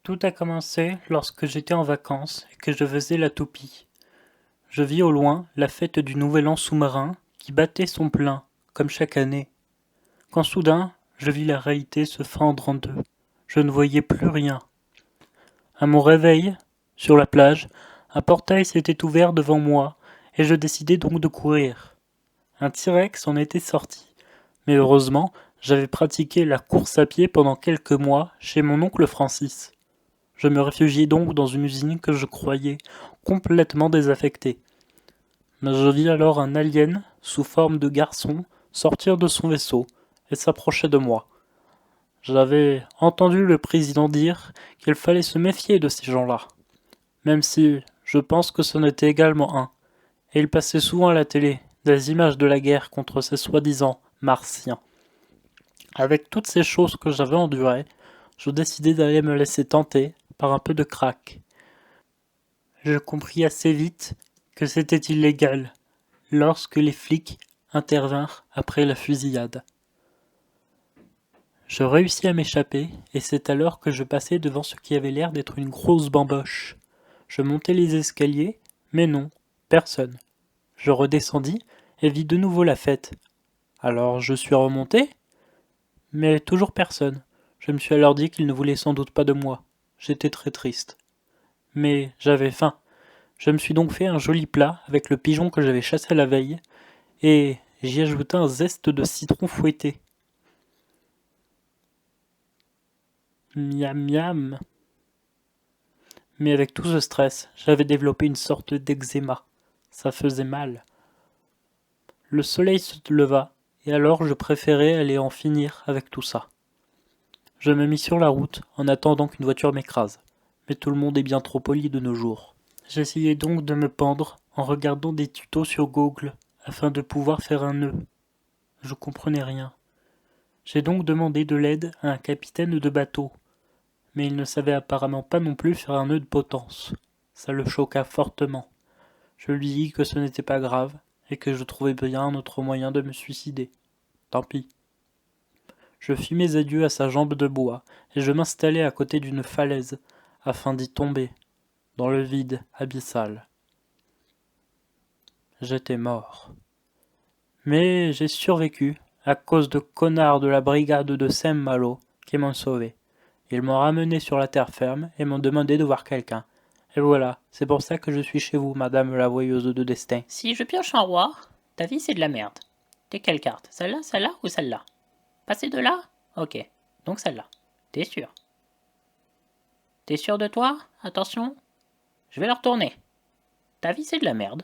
Tout a commencé lorsque j'étais en vacances et que je faisais la toupie. Je vis au loin la fête du Nouvel An sous-marin qui battait son plein, comme chaque année. Quand soudain, je vis la réalité se fendre en deux. Je ne voyais plus rien. À mon réveil, sur la plage, un portail s'était ouvert devant moi et je décidai donc de courir. Un T-Rex en était sorti. Mais heureusement, j'avais pratiqué la course à pied pendant quelques mois chez mon oncle Francis. Je me réfugiai donc dans une usine que je croyais complètement désaffectée. Mais je vis alors un alien, sous forme de garçon, sortir de son vaisseau et s'approcher de moi. J'avais entendu le président dire qu'il fallait se méfier de ces gens-là, même si je pense que ce n'était également un, et il passait souvent à la télé des images de la guerre contre ces soi-disant martiens. Avec toutes ces choses que j'avais endurées, je décidai d'aller me laisser tenter par un peu de crack. Je compris assez vite que c'était illégal lorsque les flics intervinrent après la fusillade. Je réussis à m'échapper et c'est alors que je passai devant ce qui avait l'air d'être une grosse bamboche. Je montai les escaliers, mais non, personne. Je redescendis et vis de nouveau la fête. Alors je suis remonté, mais toujours personne. Je me suis alors dit qu'ils ne voulaient sans doute pas de moi. J'étais très triste. Mais j'avais faim. Je me suis donc fait un joli plat avec le pigeon que j'avais chassé la veille, et j'y ajoutai un zeste de citron fouetté. Miam miam. Mais avec tout ce stress, j'avais développé une sorte d'eczéma. Ça faisait mal. Le soleil se leva, et alors je préférais aller en finir avec tout ça. Je me mis sur la route en attendant qu'une voiture m'écrase. Mais tout le monde est bien trop poli de nos jours. J'essayais donc de me pendre en regardant des tutos sur Google afin de pouvoir faire un nœud. Je comprenais rien. J'ai donc demandé de l'aide à un capitaine de bateau, mais il ne savait apparemment pas non plus faire un nœud de potence. Ça le choqua fortement. Je lui dis que ce n'était pas grave et que je trouvais bien un autre moyen de me suicider. Tant pis. Je fis mes adieux à sa jambe de bois et je m'installai à côté d'une falaise afin d'y tomber, dans le vide abyssal. J'étais mort. Mais j'ai survécu à cause de connards de la brigade de Saint-Malo qui m'ont sauvé. Ils m'ont ramené sur la terre ferme et m'ont demandé de voir quelqu'un. Et voilà, c'est pour ça que je suis chez vous, madame la voyeuse de destin. Si je pioche en roi, ta vie c'est de la merde. T'es quelle carte? Celle-là ou celle-là? Passer de là? Ok, donc celle-là. T'es sûr? T'es sûr de toi? Attention, je vais la retourner. Ta vie c'est de la merde.